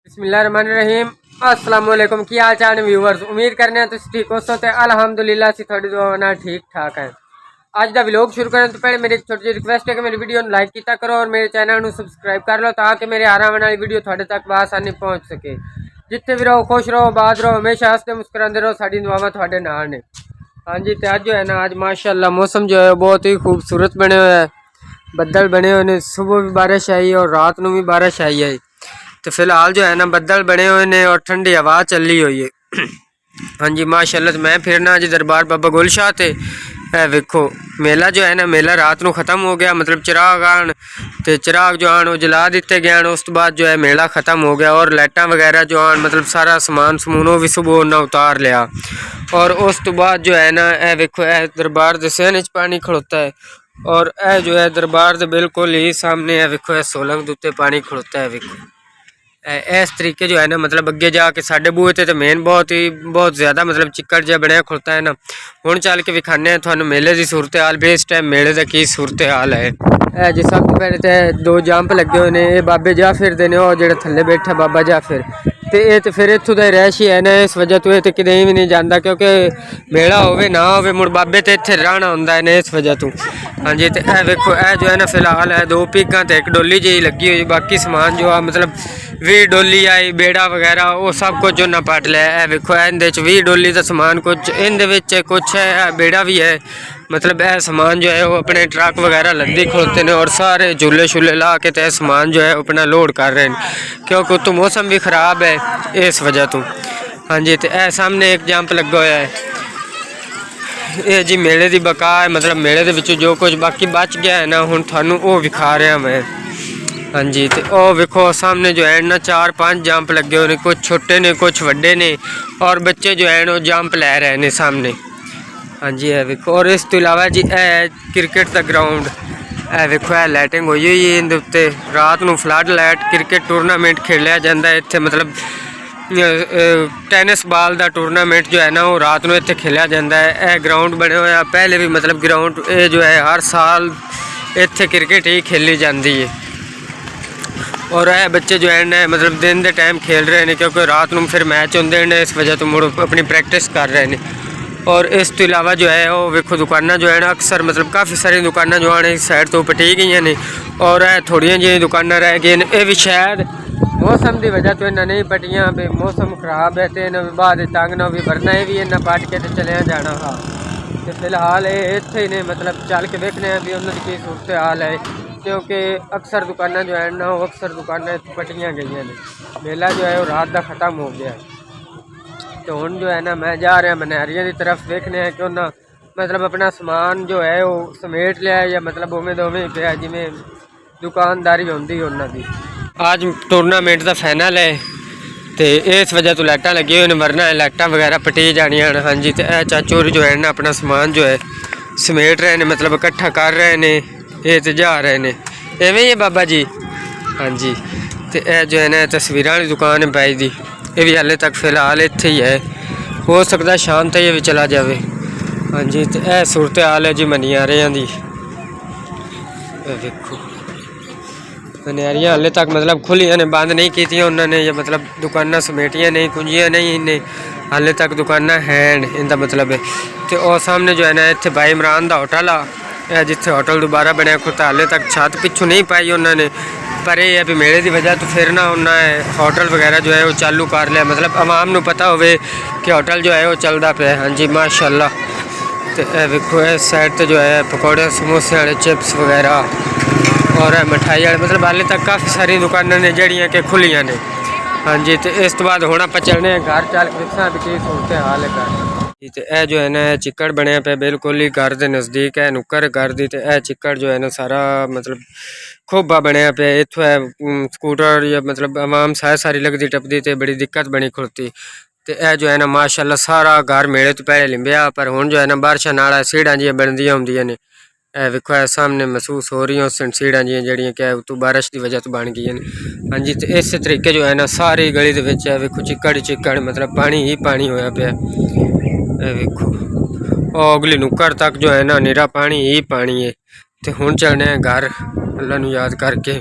बिस्मिल्लाहिर्रहमानिर्रहीम। अस्सलाम वालेकुम। की हाल चाल व्यूवर्स, उम्मीद करने तुम ठीक हो। तो अल्हम्दुलिल्लाह से थोड़ी दुआ ठीक ठाक है। आज का व्लॉग शुरू करें तो पहले मेरी एक छोटी रिक्वेस्ट है कि मेरी वीडियो लाइक किया करो और मेरे चैनल को सब्सक्राइब कर लो ताकि मेरे आने वाली वीडियो थोड़े तक बआसानी पहुँच सके। जितने भी रहो खुश रहो, आबाद रहो, हमेशा हंसते मुस्कुराते रहो, साड़ी दुआवां थोड़े नाल ने। हाँ जी, तो अज जो है ना, आज माशाअल्लाह मौसम जो है बहुत ही खूबसूरत बने हुए है। बदल बने हुए ने, सुबह भी बारिश आई और रात को भी बारिश आई है। तो फिलहाल जो है ना बदल बने हुए ने और ठंडी हवा चली हुई है। हाँ जी माशाल्लाह। तो मैं फिर ना अज दरबार बाबा गुलशाह ते वेखो मेला जो है ना, मेला रात को ख़त्म हो गया। मतलब चिराग आन तो चिराग जो आन वो जला दिते गए। उस तो बाद जो है मेला ख़त्म हो गया और लाइटा वगैरह जो आन मतलब सारा समान समून वो भी सुबह उन्हें उतार लिया। और उस तो बाद जो है ना वेखो दरबार के सहन पानी खड़ोता है। और जो है दरबार के बिल्कुल ही सामने है वेखो सोलंग के उत्ते पानी खड़ोता है। वेखो इस तरीके जो है ना, मतलब अगे जाके साढ़े बूहे तो मेन बहुत ज़्यादा मतलब चिक्कड़ जहा बनया खुलता है ना। हुण चल के विखाने थानू मेले की सूरत हाल भी, इस टाइम मेले का की सूरत हाल है। जी सब तो पहले तो दो जंप लगे हुए हैं, ये बाबे जाफिर दे ने, और जो थले बैठा बाबा जाफिर तो ये तो फिर इतों का रैश ही है ना। इस वजह तो ये तो कितें भी नहीं जाता क्योंकि मेला होवे ना होवे मुड़ बाबे तो इत्थे रहना होंदा है ना, इस वजह तो। हाँ जी, तो यह वेखो जो है ना फिलहाल है दो पीगां तो एक डोली जी लगी हुई। बाकी समान जो है मतलब 20 डोली आई बेड़ा वगैरह वो सब कुछ उन्हें पट लिया। वेखो इहदे 20 डोली का समान कुछ इहदे कुछ है, बेड़ा भी है। मतलब यह समान जो है वो अपने ट्रक वगैरह लद्दी खोलते हैं और सारे झूले शूले ला के तो समान जो है अपना लोड कर रहे हैं क्योंकि तो मौसम भी ख़राब है इस वजह तो। हाँ जी, तो यह सामने एक जंप लगा हुआ है। ये जी मेले की बका है, मतलब मेले के जो कुछ बाकी बच गया है ना हुण थानू वो विखा रहा मैं। हाँ जी, तो वह वेखो सामने जो है ना 4-5 जंप लगे हुए हैं, कुछ छोटे ने कुछ वड्डे ने और बच्चे जो है वो जंप लै रहे हैं सामने। हाँ जी है वेखो। और इस तो इलावा जी क्रिकेट का ग्राउंड है वेखो, लाइटिंग हुई हुई है इहदे उत्ते। रात को फ्लड लाइट क्रिकेट टूरनामेंट खेलिया जाता है इत्थे। मतलब टेनिस बॉल का टूरनामेंट जो है ना वो रात को इत्थे खेलिया जाता है। यह ग्राउंड बने हुए हैं पहले भी, मतलब ग्राउंड जो है हर साल इत्थे क्रिकेट ही खेली जाती है। और यह बच्चे जो है ना मतलब दिन के टाइम खेल रहे हैं क्योंकि रात को फिर मैच होंगे हैं, इस वजह तो मुड़ अपनी प्रैक्टिस कर रहे हैं। और इस तो इलावा जो है वो वेखो दुकाना जो है ना अक्सर मतलब काफ़ी सारी दुकाना जो है इस साइड तो पटी गई ने और थोड़िया जी दुकाना रह गई ने। ये भी शायद मौसम की वजह तो इन्हें नहीं पटियाँ भी, मौसम खराब है तो इन्हें बाद तंग ना भी भरना है भी इन्हें पट के तो चलिया जाना। हाँ तो फिलहाल ये इत्थे ही ने, मतलब चल के देखने भी उन्होंने की सूरत हाल है क्योंकि अक्सर दुकाना जो है ना वो अक्सर दुकाना पटियाँ गई ने। मेला जो है वो रात का ख़त्म हो गया है। तो हुण जो है ना मैं जा रहा मनैरिया की तरफ देखने हैं कि उन्हें मतलब अपना समान जो है वो समेट लिया या मतलब उवें दोवें पिया जिमें दुकानदारी होंदी उन्होंने। आज टूरनामेंट का फाइनल है तो इस वजह तो लाइटा लगी हुई हैं, वरना लाइटा वगैरह पटी जानियां। हाँ जी, तो यह चाचू जो है ना अपना समान जो है समेट रहे हैं, मतलब इकट्ठा कर रहे हैं, ये तो जा रहे हैं इवें ही है बाबा जी। हाँ जी, तो यह जो है ना तस्वीर वाली दुकान है भाई दी, ये भी हाले तक फिलहाल इत्थे ही है, हो सकता है शाम तक ये भी चला जाए। हाँ जी, तो यह सूरत हाल है जी मनियारियां दी। देखो मनियारियां हाले तक मतलब खुलियां ने, बंद नहीं की उन्होंने, या मतलब दुकाना समेटियां नहीं, कुंजियां नहीं इन्हें हाले तक दुकाना है इनका मतलब है। तो और सामने जो है ना इत्थे भाई इमरान का होटल आ, जिथे होटल दोबारा बनया खुद हाले तक छत पिछू नहीं पाई उन्होंने, पर यह है भी मेले की वजह तो फिर ना उन्हें होटल वगैरह जो है वो चालू कर लिया, मतलब आवाम को पता होवे कि होटल जो है वो चलता पे। हाँ जी माशाल्लाह। तो वेखो इस साइड तो जो है पकौड़े समोसे वाले चिप्स वगैरह और मिठाई वाले, मतलब हाले तक काफ़ी सारी दुकानें ने जड़ियाँ कि खुलियाँ ने। हाँ जी, तो इस तो बाद हुण आपां चलने घर चल के देखा भी की सूरत हाल है घर। तो यह जो है ना चिक्कड़ बनया पे बिल्कुल ही घर के नज़दीक है, नुक्कर घर की। तो यह चिक्कड़ जो है ना सारा मतलब खोबा बनया पे, इत्थों है स्कूटर या मतलब आवाम सारी लगती टपदी तो बड़ी दिक्कत बनी खुलती। तो यह जो है ना माशाल्लाह सारा घर मेले तो पहले लिंबिया, पर हुण जो है ना बारिशा नाल सीढ़ां जी बनदियां होंदियां ने। वेखो सामने महसूस हो रही हो सीढ़ां जी जड़ियाँ क्या तो बारिश की वजह तो बन गई हैं। हाँ जी, तो इस तरीके जो है ना सारी गली के विच वेखो चिक्कड़ चिक्कड़, मतलब पानी ही पानी होया पिया। वेखो और अगली नुक्कड़ तक जो है ना निरा पानी ही पानी है। तो हुण चलने हैं घर अल्लाह नू याद करके।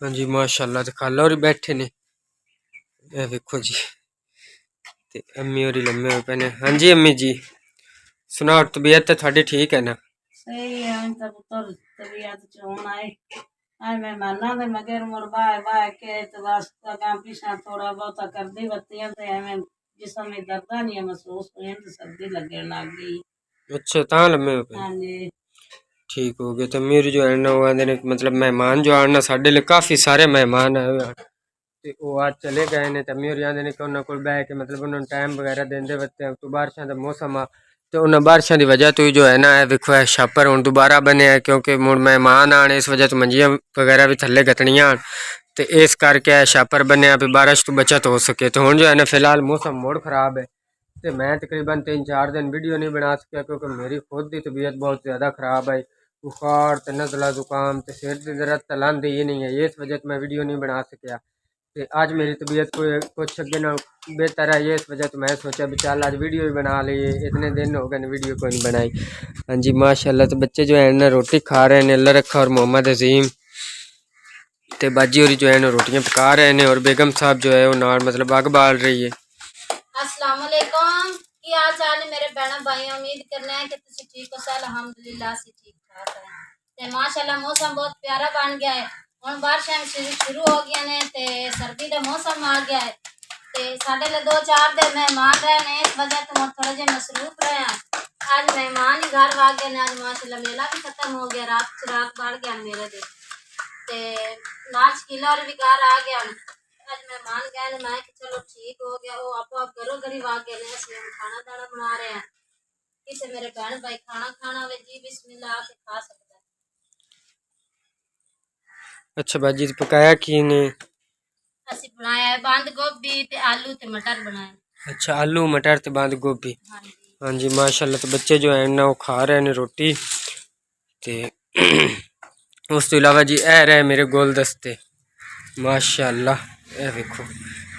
हाँ जी माशाल्लाह ते खाला और बैठे ने ये देखो जी ते अम्मी और लम्बे हुए पे ने। हाँ जी अम्मी जी सुनाओ तबीयत तो थोड़ी ठीक है ना? सही है तो पुत्र तबीयत चोन आए आज मेहमाना दे मगर मुड़ बाय बाय के तो बस काम पीछा थोड़ा बहुत कर दी बत्तियां तो हमें जिसम में दर्द नहीं महसूस हुए तो सर्दी लगने लग गई। अच्छा ता लम्बे हुए पे हाँ जी ठीक हो गया। तो मेरी जो है ना वो आंदे ने मतलब मेहमान जो आना साढ़े लिए काफ़ी सारे मेहमान आए हुए हैं ते वो आज चले गए ने। तो मेरी आंदे ने कि उन्होंने कोल बह के मतलब उन्होंने टाइम वगैरह देंदे वत्ते तो बारिशों का मौसम आ तो उन्हें बारिशों की वजह तो ही जो है ना देखो है छापर हूँ दोबारा बने है क्योंकि मुड़ मेहमान आने इस वजह तो मंजियां वगैरह भी थल्ले गतनियां तो इस करके छापर बने भी बारिश तो बचत हो सके। तो हूँ जो है ना फिलहाल मौसम मोड़ खराब है तो मैं तकरीबन 3-4 दिन वीडियो नहीं बना सकिया क्योंकि मेरी खुद की तबीयत बहुत ज़्यादा ख़राब है। बुखार तो नज़ला जुकाम तो सिर की दर्द तो लांदी ही नहीं है इस वजह से मैं वीडियो नहीं बना सकिया। तो आज मेरी तबीयत को कुछ अगे ना बेहतर है इस वजह तो मैं सोचा भी चल आज वीडियो भी बना लिए इतने दिन हो गए वीडियो को नहीं बनाई। हाँ जी माशाल्लाह तो बच्चे जो है ना रोटी खा रहे हैं अल्लाह रखा और मोहम्मद अजीम तो बाजी और जो है ना रोटियां पका रहे हैं और बेगम साहब जो है वो नाल मतलब आग बाल रही है। अस्सलाम वालेकुम की हाल चाल है मेरे बहन भाई उम्मीद करने हैं कि तुम ठीक हो सा अल्हम्दुलिल्लाह से ठीक ठाक है ते माशाल्लाह मौसम बहुत प्यारा बन गया है हुन बारिशां शुरू हो गई ने ते सर्दी का मौसम आ गया है ते साडे ले 2-4 दिन मेहमान रहे ने इस वजह तो हम थोड़े जे मसरूफ रहे हैं। आज मेहमान ही घर आ गए ने आज माशाल्लाह मेला भी खत्म हो गया रात चिराग बढ़ गया मेरे दे ते नाच किला और भी घर आ गया आज मेहमान गए ने मैं कि चलो ठीक हो गया वो आप घरों गरीब आ गए ने असली हम खाना दाना बना रहे हैं किसे मेरे बहन भाई खाना खाना वे जी बिस्मिल्लाह आके खा सकता है। अच्छा बाजी तो पकाया की ने? असि बनाया है बंद गोभी ते आलू ते मटर बनाए। अच्छा आलू मटर ते बंद गोभी। हाँ जी हाँ जी माशाल्लाह तो बच्चे जो है ना वो खा रहे हैं रोटी ते उस तो इलावा जी ए रहे मेरे गुलदस्ते माशाल्लाह ये देखो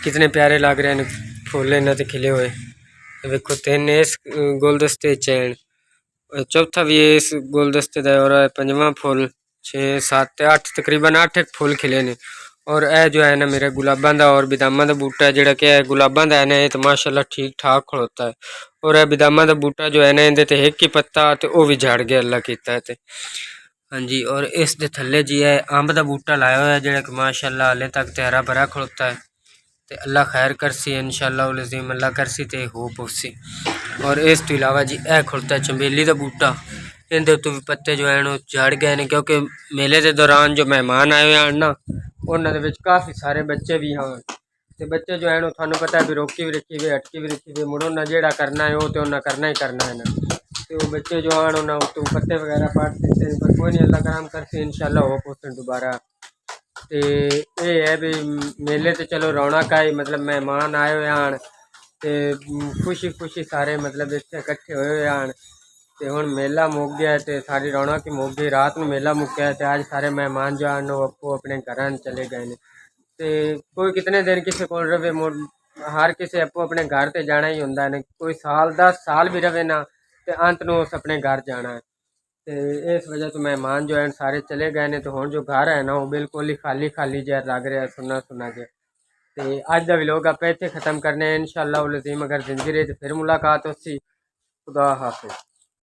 कितने प्यारे लग रहे हैं फूले ना तो खिले हुए। देखो तीन इस गुलदस्ते चैन चौथा भी इस गुलदस्ते का और पंजवा फुल 6-7-8 तकरीबन 8 फुल खिले ने। और यह जो है ना मेरे गुलाबा का और बिदामा का बूटा है जोड़ा कि गुलाबा का है ना ये तो माशाल्लाह ठीक ठाक खड़ोता है और यह बिदामा का बूटा जो है ना इनके एक ही पत्ता तो वह भी झड़ गया अल्लाह किया है। हाँ जी और इस दे थल्ले जी है अंब का बूटा लाया हुआ है जोड़ा कि माशाल्लाह हाले तक तो हरा भरा खड़ोता है तो अल्लाह खैर करसी इंशाअल्लाह उल अज़ीम अल्लाह करसी तो हो पहुँची। और इस तो इलावा जी यह खड़ोता है चंबेली का बूटा इनके उत्तों भी पत्ते जो हैं झड़ गए हैं क्योंकि मेले के दौरान जो मेहमान आए हुए हैं ना उन्होंने काफ़ी सारे बच्चे भी हैं तो बच्चे जो है थानू पता है भी रोकी भी रखी हुई अटकी भी रखी हुई मुड़ो ना जोड़ा करना है वो तो उन्हें करना ही करना है ना तो वो बच्चे जो हैं उन्हें उत्तों पत्ते वगैरह पाट देते हैं पर कोई नहीं अल्लाह कराम करके इंशाअल्लाह हो पहुँचते दोबारा। तो ये है भी मेले तो चलो रौनक आई मतलब मेहमान आए हुए हैं तो खुशी खुशी सारे मतलब इतने इकट्ठे हुए हैं तो हुण मेला मुक गया है तो सारी रौनक ही मुक गई रात में मेला मुक्या तो अज सारे मेहमान जो हैं आपको अपने घर चले गए हैं तो कोई कितने दिन किसी को रवे मुड़ हर किसी आपो अपने घर से जाना ही होंगे है कोई साल 10 साल भी रवे ना तो अंत में उस अपने घर जाना है। तो इस वजह तो मेहमान जो हैं सारे चले गए ने तो हुण जो घर है ना वो बिल्कुल ही खाली खाली जहा लग रहा है सुना सुना के। तो अज का व्लॉग आप इत्थे खत्म करने इंशाअल्लाह उल अज़ीम अगर जिंदगी रही तो फिर मुलाकात होसी। खुदा हाफिज़।